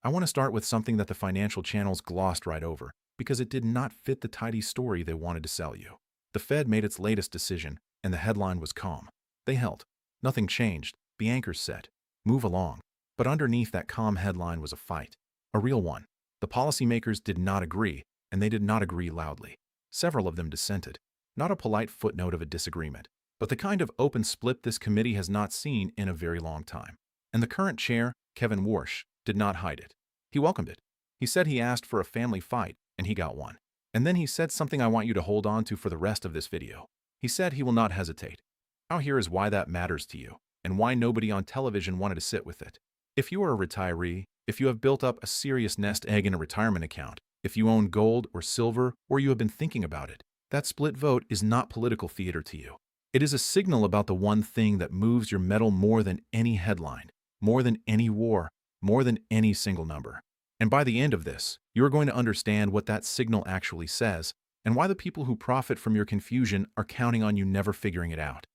I want to start with something that the financial channels glossed right over because it did not fit the tidy story they wanted to sell you. The Fed made its latest decision, and the headline was calm. They held. Nothing changed. The anchors said, "Move along." But underneath that calm headline was a fight, a real one. The policymakers did not agree, and they did not agree loudly. Several of them dissented. Not a polite footnote of a disagreement, but the kind of open split this committee has not seen in a very long time. And the current chair, Kevin Warsh, did not hide it. He welcomed it. He said he asked for a family fight, and he got one. And then he said something I want you to hold on to for the rest of this video. He said he will not hesitate. Now here is why that matters to you, and why nobody on television wanted to sit with it. If you are a retiree, if you have built up a serious nest egg in a retirement account, if you own gold or silver, or you have been thinking about it, that split vote is not political theater to you. It is a signal about the one thing that moves your metal more than any headline, more than any war, more than any single number. And by the end of this, you are going to understand what that signal actually says and why the people who profit from your confusion are counting on you never figuring it out.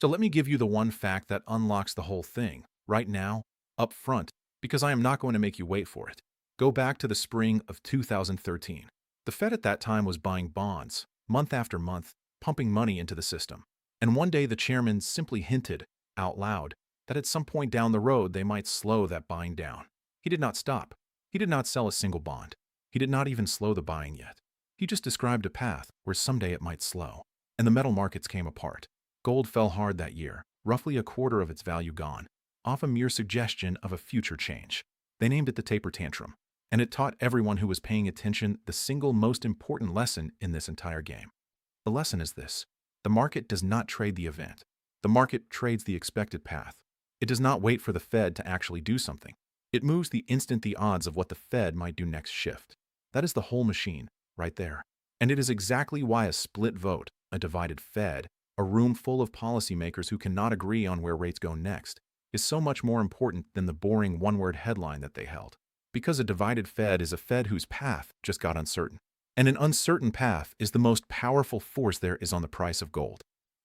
So let me give you the one fact that unlocks the whole thing, right now, up front, because I am not going to make you wait for it. Go back to the spring of 2013. The Fed at that time was buying bonds, month after month, pumping money into the system. And one day the chairman simply hinted, out loud, that at some point down the road they might slow that buying down. He did not stop. He did not sell a single bond. He did not even slow the buying yet. He just described a path where someday it might slow. And the metal markets came apart. Gold fell hard that year, roughly a quarter of its value gone, off a mere suggestion of a future change. They named it the taper tantrum, and it taught everyone who was paying attention the single most important lesson in this entire game. The lesson is this: the market does not trade the event. The market trades the expected path. It does not wait for the Fed to actually do something. It moves the instant the odds of what the Fed might do next shift. That is the whole machine, right there. And it is exactly why a split vote, a divided Fed, a room full of policymakers who cannot agree on where rates go next, is so much more important than the boring one-word headline that they held. Because a divided Fed is a Fed whose path just got uncertain. And an uncertain path is the most powerful force there is on the price of gold.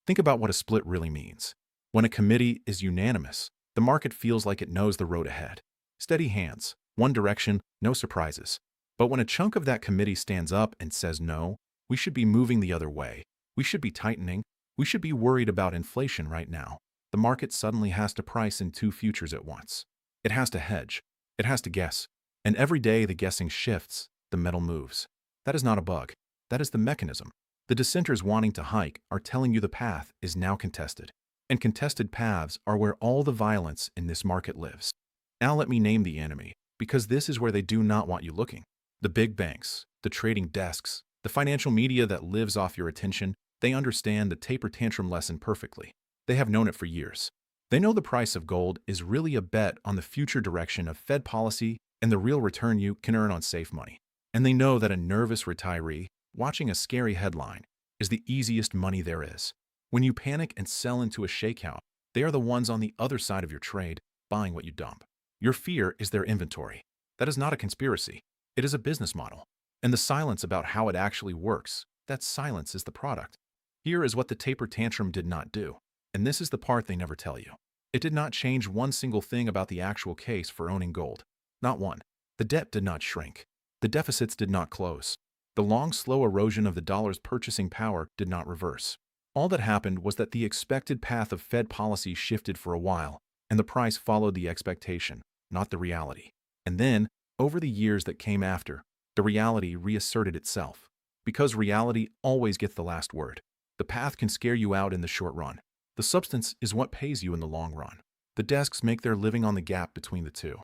Think about what a split really means. When a committee is unanimous, the market feels like it knows the road ahead. Steady hands, one direction, no surprises. But when a chunk of that committee stands up and says no, we should be moving the other way. We should be tightening. We should be worried about inflation right now. The market suddenly has to price in two futures at once. It has to hedge. It has to guess. And every day the guessing shifts, the metal moves. That is not a bug. That is the mechanism. The dissenters wanting to hike are telling you the path is now contested. And contested paths are where all the violence in this market lives. Now let me name the enemy, because this is where they do not want you looking. The big banks, the trading desks, the financial media that lives off your attention, they understand the taper tantrum lesson perfectly. They have known it for years. They know the price of gold is really a bet on the future direction of Fed policy and the real return you can earn on safe money. And they know that a nervous retiree watching a scary headline is the easiest money there is. When you panic and sell into a shakeout, they are the ones on the other side of your trade buying what you dump. Your fear is their inventory. That is not a conspiracy. It is a business model. And the silence about how it actually works, that silence is the product. Here is what the taper tantrum did not do. And this is the part they never tell you. It did not change one single thing about the actual case for owning gold. Not one. The debt did not shrink. The deficits did not close. The long, slow erosion of the dollar's purchasing power did not reverse. All that happened was that the expected path of Fed policy shifted for a while, and the price followed the expectation, not the reality. And then, over the years that came after, the reality reasserted itself. Because reality always gets the last word. The path can scare you out in the short run. The substance is what pays you in the long run. The desks make their living on the gap between the two.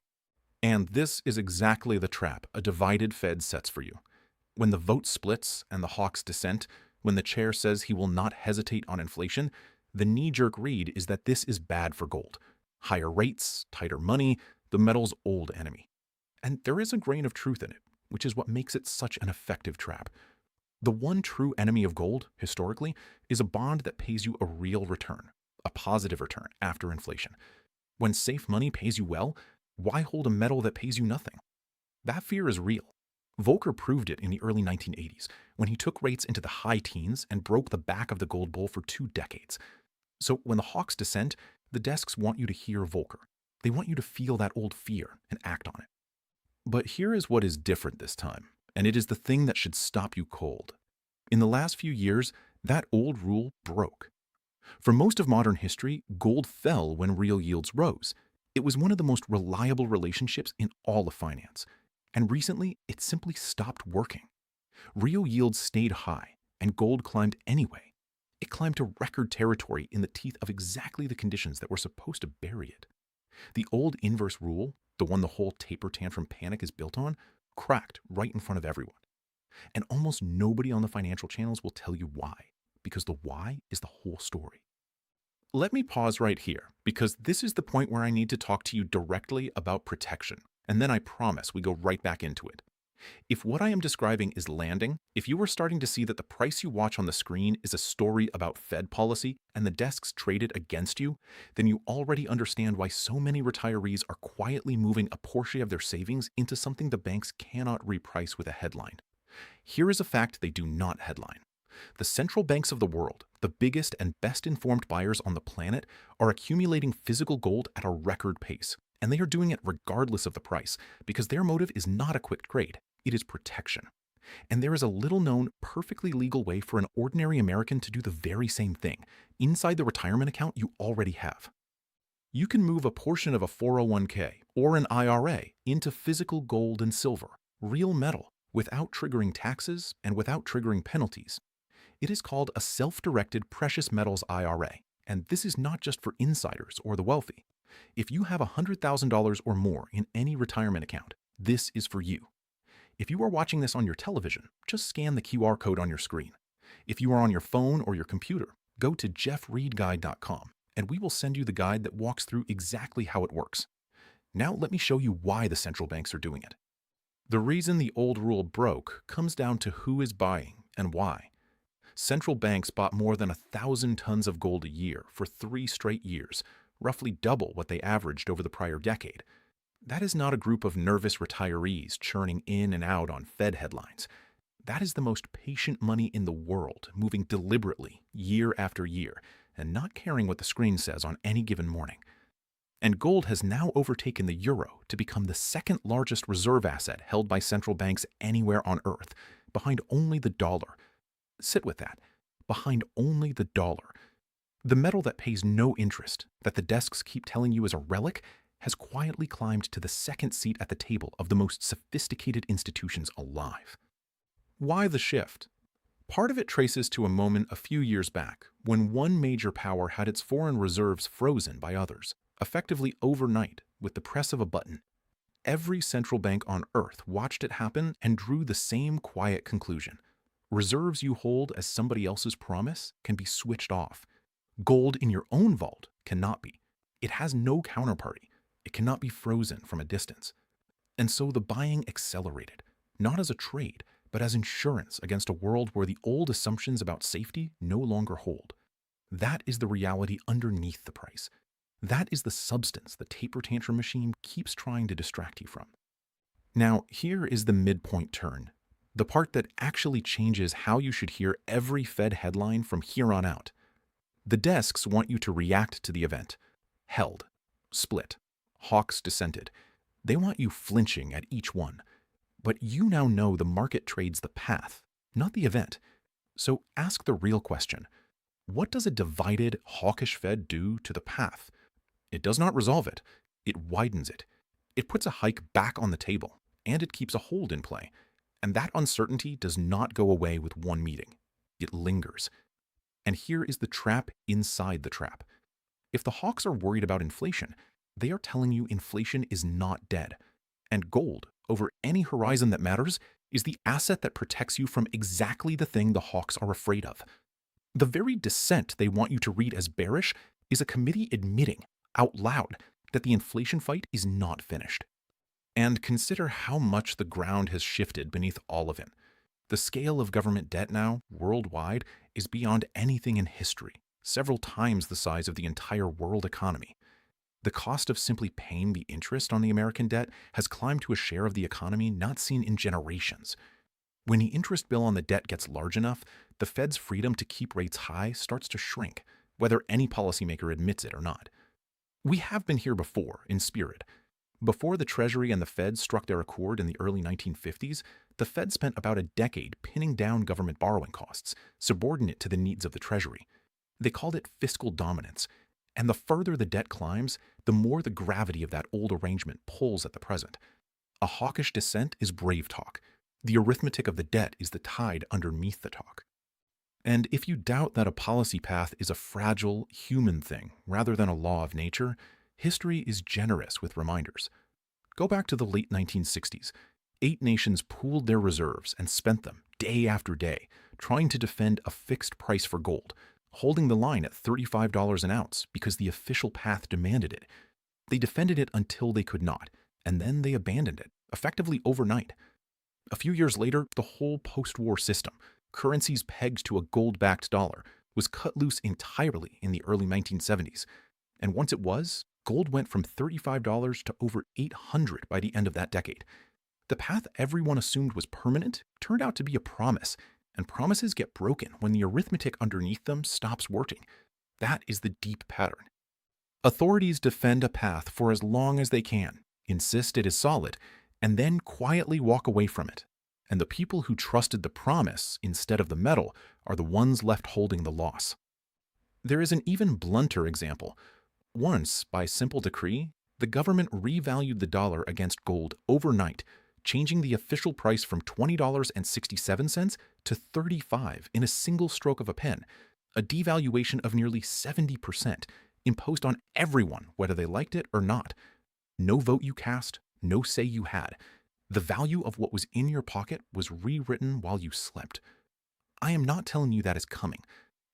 And this is exactly the trap a divided Fed sets for you. When the vote splits and the hawks dissent, when the chair says he will not hesitate on inflation, the knee-jerk read is that this is bad for gold. Higher rates, tighter money, the metal's old enemy. And there is a grain of truth in it, which is what makes it such an effective trap. The one true enemy of gold, historically, is a bond that pays you a real return, a positive return after inflation. When safe money pays you well, why hold a metal that pays you nothing? That fear is real. Volcker proved it in the early 1980s when he took rates into the high teens and broke the back of the gold bull for 2 decades. So when the hawks dissent, the desks want you to hear Volcker. They want you to feel that old fear and act on it. But here is what is different this time, and it is the thing that should stop you cold. In the last few years, that old rule broke. For most of modern history, gold fell when real yields rose. It was one of the most reliable relationships in all of finance. And recently, it simply stopped working. Real yields stayed high, and gold climbed anyway. It climbed to record territory in the teeth of exactly the conditions that were supposed to bury it. The old inverse rule, the one the whole taper tantrum panic is built on, cracked right in front of everyone. And almost nobody on the financial channels will tell you why, because the why is the whole story. Let me pause right here, because this is the point where I need to talk to you directly about protection, and then I promise we go right back into it. If what I am describing is landing, if you are starting to see that the price you watch on the screen is a story about Fed policy and the desks traded against you, then you already understand why so many retirees are quietly moving a portion of their savings into something the banks cannot reprice with a headline. Here is a fact they do not headline. The central banks of the world, the biggest and best informed buyers on the planet, are accumulating physical gold at a record pace, and they are doing it regardless of the price, because their motive is not a quick trade. It is protection. And there is a little-known, perfectly legal way for an ordinary American to do the very same thing inside the retirement account you already have. You can move a portion of a 401k or an IRA into physical gold and silver, real metal, without triggering taxes and without triggering penalties. It is called a self-directed precious metals IRA, and this is not just for insiders or the wealthy. If you have $100,000 or more in any retirement account, this is for you. If you are watching this on your television, just scan the QR code on your screen. If you are on your phone or your computer, go to jeffreedguide.com and we will send you the guide that walks through exactly how it works. Now let me show you why the central banks are doing it. The reason the old rule broke comes down to who is buying and why. Central banks bought more than 1,000 tons of gold a year for 3 straight years, roughly double what they averaged over the prior decade. That is not a group of nervous retirees churning in and out on Fed headlines. That is the most patient money in the world, moving deliberately year after year, and not caring what the screen says on any given morning. And gold has now overtaken the euro to become the second largest reserve asset held by central banks anywhere on Earth, behind only the dollar. Sit with that. Behind only the dollar. The metal that pays no interest, that the desks keep telling you is a relic, has quietly climbed to the second seat at the table of the most sophisticated institutions alive. Why the shift? Part of it traces to a moment a few years back when one major power had its foreign reserves frozen by others, effectively overnight with the press of a button. Every central bank on Earth watched it happen and drew the same quiet conclusion. Reserves you hold as somebody else's promise can be switched off. Gold in your own vault cannot be. It has no counterparty. It cannot be frozen from a distance. And so the buying accelerated, not as a trade, but as insurance against a world where the old assumptions about safety no longer hold. That is the reality underneath the price. That is the substance the taper tantrum machine keeps trying to distract you from. Now, here is the midpoint turn, the part that actually changes how you should hear every Fed headline from here on out. The desks want you to react to the event. Held. Split. Hawks dissented. They want you flinching at each one. But you now know the market trades the path, not the event. So ask the real question. What does a divided, hawkish Fed do to the path? It does not resolve it. It widens it. It puts a hike back on the table, and it keeps a hold in play. And that uncertainty does not go away with one meeting. It lingers. And here is the trap inside the trap. If the hawks are worried about inflation, they are telling you inflation is not dead. And gold, over any horizon that matters, is the asset that protects you from exactly the thing the hawks are afraid of. The very dissent they want you to read as bearish is a committee admitting, out loud, that the inflation fight is not finished. And consider how much the ground has shifted beneath all of it. The scale of government debt now, worldwide, is beyond anything in history, several times the size of the entire world economy. The cost of simply paying the interest on the American debt has climbed to a share of the economy not seen in generations. When the interest bill on the debt gets large enough, the Fed's freedom to keep rates high starts to shrink, whether any policymaker admits it or not. We have been here before, in spirit. Before the Treasury and the Fed struck their accord in the early 1950s, the Fed spent about a decade pinning down government borrowing costs, subordinate to the needs of the Treasury. They called it fiscal dominance. And the further the debt climbs, the more the gravity of that old arrangement pulls at the present. A hawkish dissent is brave talk. The arithmetic of the debt is the tide underneath the talk. And if you doubt that a policy path is a fragile, human thing rather than a law of nature, history is generous with reminders. Go back to the late 1960s. 8 nations pooled their reserves and spent them day after day, trying to defend a fixed price for gold, holding the line at $35 an ounce because the official path demanded it. They defended it until they could not, and then they abandoned it, effectively overnight. A few years later, the whole post-war system, currencies pegged to a gold-backed dollar, was cut loose entirely in the early 1970s. And once it was, gold went from $35 to over $800 by the end of that decade. The path everyone assumed was permanent turned out to be a promise, and promises get broken when the arithmetic underneath them stops working. That is the deep pattern. Authorities defend a path for as long as they can, insist it is solid, and then quietly walk away from it. And the people who trusted the promise instead of the metal are the ones left holding the loss. There is an even blunter example. Once, by simple decree, the government revalued the dollar against gold overnight, changing the official price from $20.67 to $35 in a single stroke of a pen, a devaluation of nearly 70%, imposed on everyone whether they liked it or not. No vote you cast, no say you had. The value of what was in your pocket was rewritten while you slept. I am not telling you that is coming.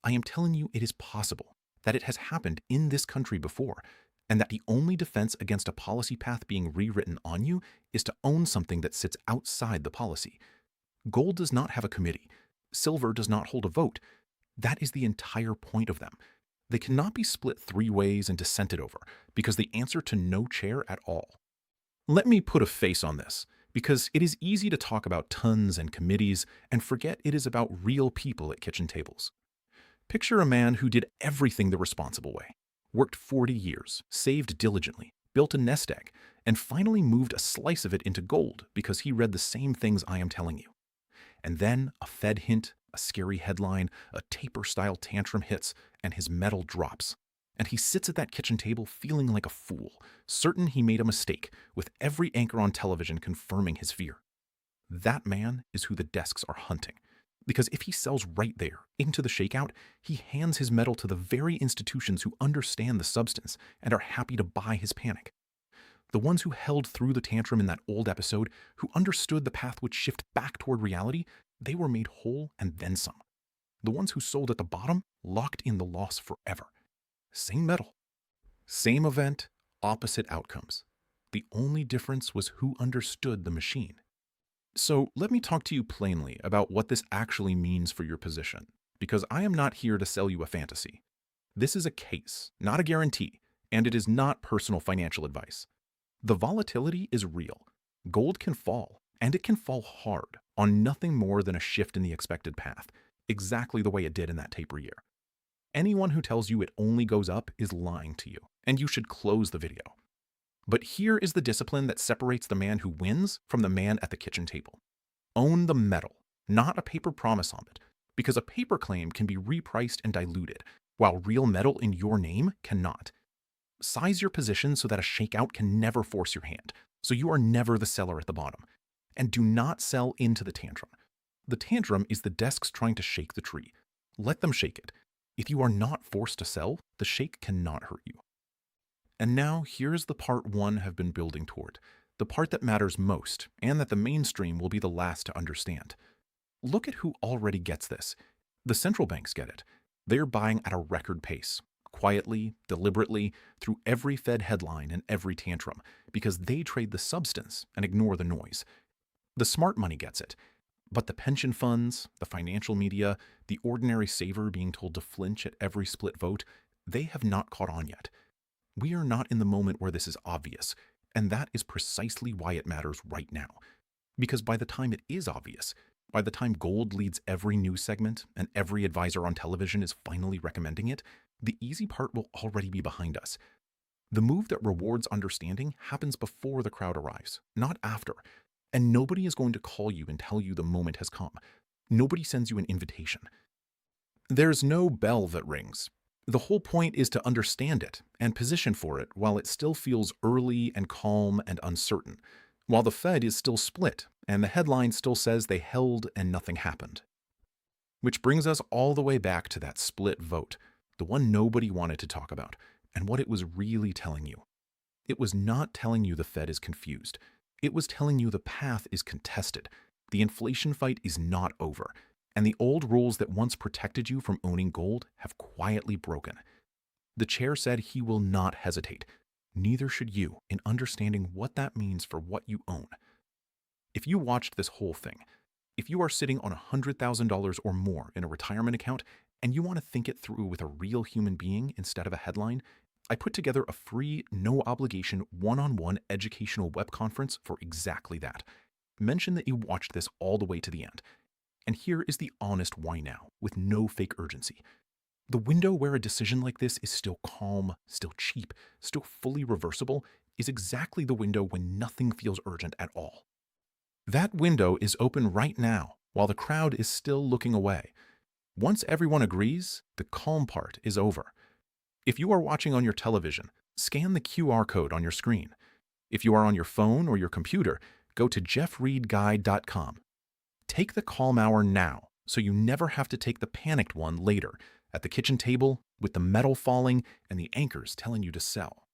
I am telling you it is possible, that it has happened in this country before, and that the only defense against a policy path being rewritten on you is to own something that sits outside the policy. Gold does not have a committee. Silver does not hold a vote. That is the entire point of them. They cannot be split 3 ways and dissented over, because they answer to no chair at all. Let me put a face on this, because it is easy to talk about tons and committees and forget it is about real people at kitchen tables. Picture a man who did everything the responsible way, worked 40 years, saved diligently, built a nest egg, and finally moved a slice of it into gold because he read the same things I am telling you. And then a Fed hint, a scary headline, a taper-style tantrum hits, and his metal drops. And he sits at that kitchen table feeling like a fool, certain he made a mistake, with every anchor on television confirming his fear. That man is who the desks are hunting. Because if he sells right there, into the shakeout, he hands his metal to the very institutions who understand the substance and are happy to buy his panic. The ones who held through the tantrum in that old episode, who understood the path would shift back toward reality, they were made whole and then some. The ones who sold at the bottom locked in the loss forever. Same metal, same event, opposite outcomes. The only difference was who understood the machine. So let me talk to you plainly about what this actually means for your position, because I am not here to sell you a fantasy. This is a case, not a guarantee, and it is not personal financial advice. The volatility is real. Gold can fall, and it can fall hard, on nothing more than a shift in the expected path, exactly the way it did in that taper year. Anyone who tells you it only goes up is lying to you, and you should close the video. But here is the discipline that separates the man who wins from the man at the kitchen table. Own the metal, not a paper promise on it, because a paper claim can be repriced and diluted, while real metal in your name cannot. Size your position so that a shakeout can never force your hand, so you are never the seller at the bottom. And do not sell into the tantrum. The tantrum is the desks trying to shake the tree. Let them shake it. If you are not forced to sell, the shake cannot hurt you. And now here's the part one have been building toward, the part that matters most, and that the mainstream will be the last to understand. Look at who already gets this. The central banks get it. They're buying at a record pace, quietly, deliberately, through every Fed headline and every tantrum, because they trade the substance and ignore the noise. The smart money gets it. But the pension funds, the financial media, the ordinary saver being told to flinch at every split vote, they have not caught on yet. We are not in the moment where this is obvious, and that is precisely why it matters right now. Because by the time it is obvious, by the time gold leads every news segment and every advisor on television is finally recommending it, the easy part will already be behind us. The move that rewards understanding happens before the crowd arrives, not after. And nobody is going to call you and tell you the moment has come. Nobody sends you an invitation. There's no bell that rings. The whole point is to understand it and position for it while it still feels early and calm and uncertain, while the Fed is still split and the headline still says they held and nothing happened. Which brings us all the way back to that split vote, the one nobody wanted to talk about, and what it was really telling you. It was not telling you the Fed is confused. It was telling you the path is contested. The inflation fight is not over, and the old rules that once protected you from owning gold have quietly broken. The chair said he will not hesitate. Neither should you in understanding what that means for what you own. If you watched this whole thing, if you are sitting on $100,000 or more in a retirement account and you want to think it through with a real human being instead of a headline, I put together a free, no-obligation, one-on-one educational web conference for exactly that. Mention that you watched this all the way to the end. And here is the honest why now, with no fake urgency. The window where a decision like this is still calm, still cheap, still fully reversible, is exactly the window when nothing feels urgent at all. That window is open right now, while the crowd is still looking away. Once everyone agrees, the calm part is over. If you are watching on your television, scan the QR code on your screen. If you are on your phone or your computer, go to jeffreedguide.com. Take the calm hour now, so you never have to take the panicked one later, at the kitchen table, with the metal falling and the anchors telling you to sell.